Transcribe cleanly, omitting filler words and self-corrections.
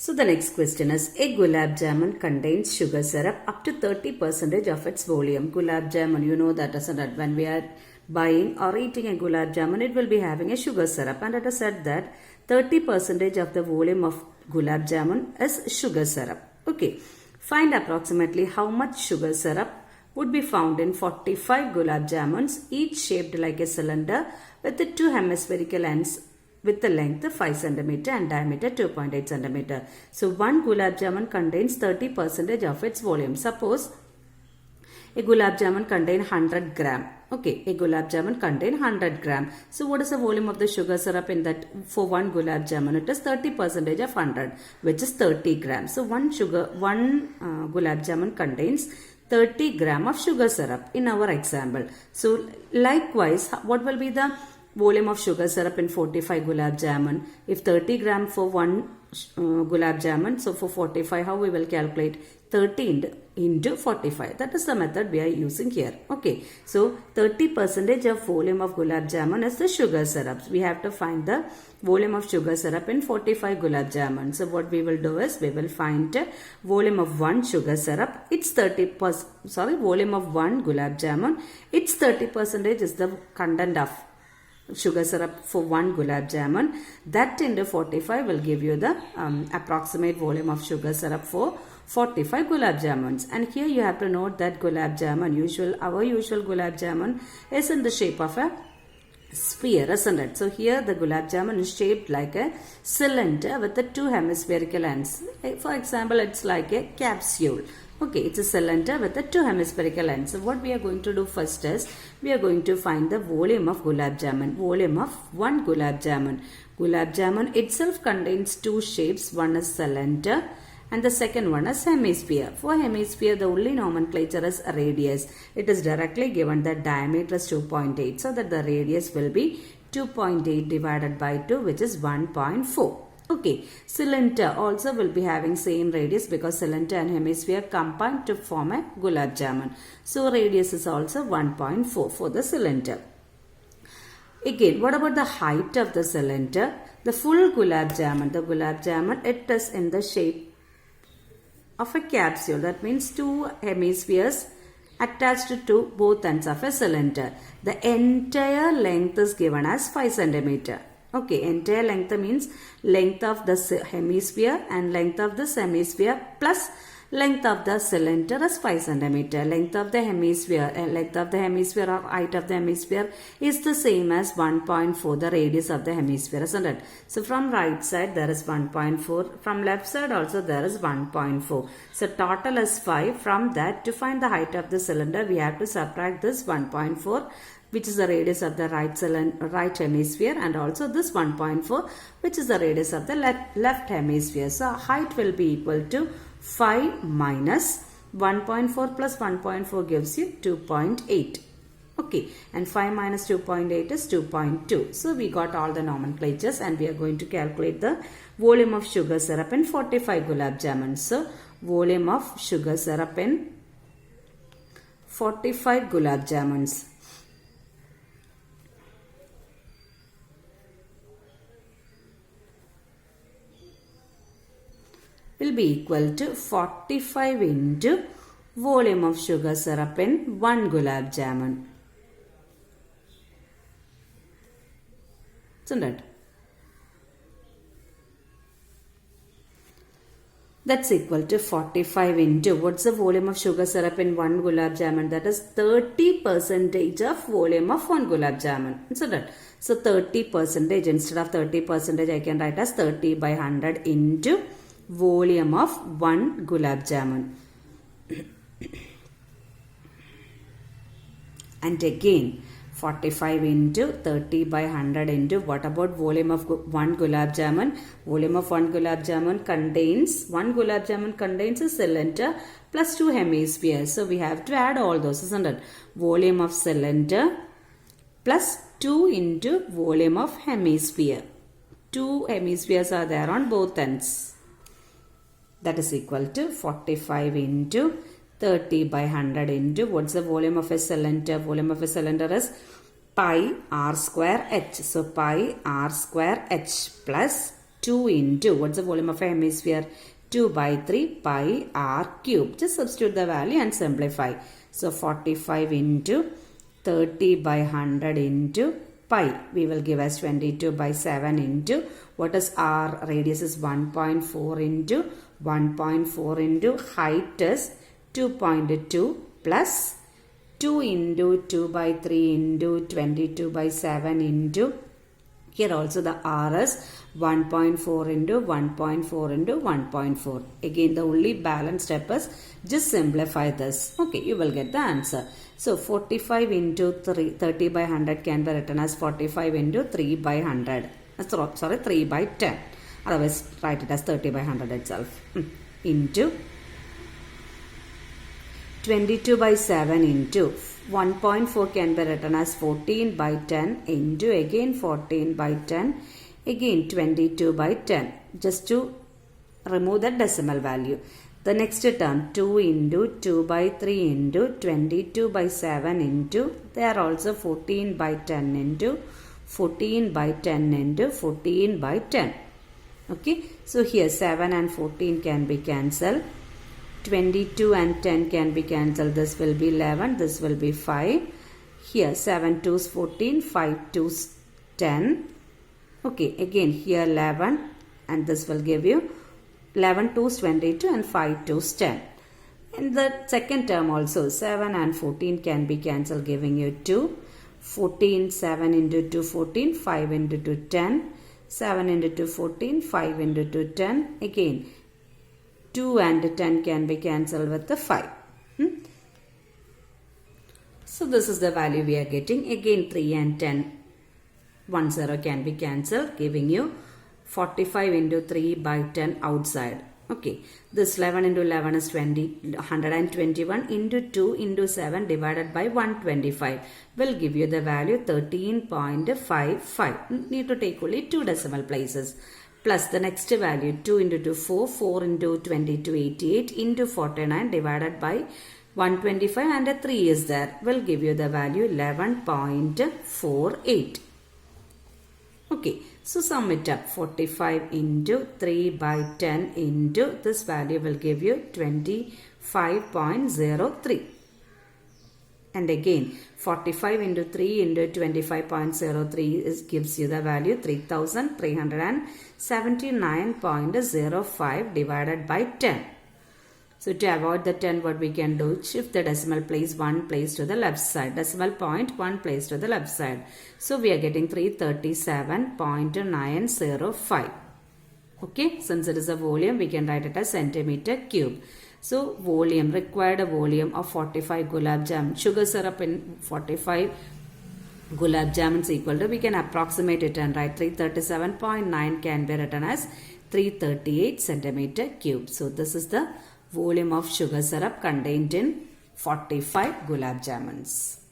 So the next question is, a gulab jamun contains sugar syrup up to 30% of its volume. Gulab jamun, you know that isn't it? When we are buying or eating a gulab jamun, it will be having a sugar syrup, and it is said that 30% of the volume of gulab jamun is sugar syrup. Okay, find approximately how much sugar syrup would be found in 45 gulab jamuns, each shaped like a cylinder with the two hemispherical ends with the length 5 cm and diameter 2.8 cm. So one gulab jamun contains 30% of its volume. Suppose a gulab jamun contain 100 gram. Okay, a gulab jamun contain 100 gram. So what is the volume of the sugar syrup in that? For one gulab jamun, it is 30% of 100, which is 30 grams. So one gulab jamun contains 30 gram of sugar syrup in our example. So likewise, what will be the volume of sugar syrup in 45 gulab jamun? If 30 gram for one gulab jamun, so for 45, how we will calculate? 30 into 45. That is the method we are using here. Okay, so 30% of volume of gulab jamun is the sugar syrup. We have to find the volume of sugar syrup in 45 gulab jamun. So what we will do is, we will find volume of one sugar syrup. It's volume of one gulab jamun. It's 30% is the content of sugar syrup for one gulab jamun. That into 45 will give you the approximate volume of sugar syrup for 45 gulab jamuns. And here you have to note that gulab jamun, our usual gulab jamun is in the shape of a sphere, isn't it? So here the gulab jamun is shaped like a cylinder with the two hemispherical ends. For example, it's like a capsule. Okay, it's a cylinder with the two hemispherical ends. So what we are going to do first is, we are going to find the volume of gulab jamun. Volume of one gulab jamun. Gulab jamun itself contains two shapes. One is cylinder and the second one is hemisphere. For hemisphere, the only nomenclature is radius. It is directly given that diameter is 2.8. So that the radius will be 2.8 divided by 2, which is 1.4. Okay, cylinder also will be having same radius because cylinder and hemisphere combine to form a gulab jamun. So radius is also 1.4 for the cylinder. Again, what about the height of the cylinder? The full gulab jamun, it is in the shape of a capsule. That means two hemispheres attached to both ends of a cylinder. The entire length is given as 5 cm. Okay, entire length means length of the hemisphere and length of this hemisphere plus length of the cylinder is 5 cm. Length of the hemisphere or height of the hemisphere is the same as 1.4, the radius of the hemisphere, isn't it? So from right side there is 1.4, from left side also there is 1.4. So total is 5. From that, to find the height of the cylinder, we have to subtract this 1.4, which is the radius of the right hemisphere, and also this 1.4, which is the radius of the left hemisphere. So height will be equal to 5 minus 1.4 plus 1.4 gives you 2.8. Okay, and 5 minus 2.8 is 2.2. So we got all the nomenclatures, and we are going to calculate the volume of sugar syrup in 45 gulab jamuns. So volume of sugar syrup in 45 gulab jamuns will be equal to 45 into volume of sugar syrup in one gulab jamun. Isn't it? That's equal to 45 into, what's the volume of sugar syrup in one gulab jamun? That is 30% of volume of one gulab jamun. Isn't it? So 30%, instead of 30%, I can write as 30 by 100 into volume of one gulab jamun. And again, 45 into 30 by 100 into, what about volume of one gulab jamun? Volume of one gulab jamun contains a cylinder plus two hemispheres. So we have to add all those, isn't it? Volume of cylinder plus 2 into volume of hemisphere. Two hemispheres are there on both ends. That is equal to 45 into 30 by 100 into, what's the volume of a cylinder? Volume of a cylinder is pi r square h. So pi r square h plus 2 into, what's the volume of a hemisphere? 2 by 3 pi r cube. Just substitute the value and simplify. So 45 into 30 by 100 into pi. We will give as 22 by 7 into, what is r? Radius is 1.4 into 1.4 into height is 2.2 plus 2 into 2 by 3 into 22 by 7 into, here also the r is 1.4 into 1.4 into 1.4. Again the only balance step is just simplify this. Okay, you will get the answer. So 45 into 30 by 100 can be written as 45 into 3 by 100. Sorry, 3 by 10. Otherwise write it as 30 by 100 itself. Into 22 by 7 into 1.4 can be written as 14 by 10 into again 14 by 10 again 22 by 10, just to remove the decimal value. The next term 2 into 2 by 3 into 22 by 7 into, they are also 14 by 10 into 14 by 10 into 14 by 10. Okay, so here 7 and 14 can be cancelled. 22 and 10 can be cancelled. This will be 11. This will be 5. Here 7 2's 14. 5 2's 10. Okay, again here 11 and this will give you 11 2's 22 and 5 2's 10. In the second term also 7 and 14 can be cancelled, giving you 2. 14, 7 into 2 14. 5 into 2 10. 7 into 2 14. 5 into 2 10. Again 2 and 10 can be cancelled with the 5. So this is the value we are getting. Again 3 and 10, 1 0 can be cancelled, giving you 45 into 3 by 10 outside. Okay, this 11 into 11 is 121 into 2 into 7 divided by 125 will give you the value 13.55. Need to take only 2 decimal places. Plus the next value 2 into 2 4, 4 into 22 88 into 49 divided by 125 and a 3 is there, will give you the value 11.48. Okay, so sum it up. 45 into 3 by 10 into this value will give you 25.03. And again 45 into 3 into 25.03 gives you the value 3379.05 divided by 10. So to avoid the 10, what we can do, shift the decimal place 1 place to the left side. Decimal point 1 place to the left side. So we are getting 337.905. Okay, since it is a volume, we can write it as centimeter cube. So volume, required volume of 45 gulab jamun, sugar syrup in 45 gulab jamun is equal to, we can approximate it and write 337.9 can be written as 338 centimeter cube. So this is the volume of sugar syrup contained in 45 gulab jamuns.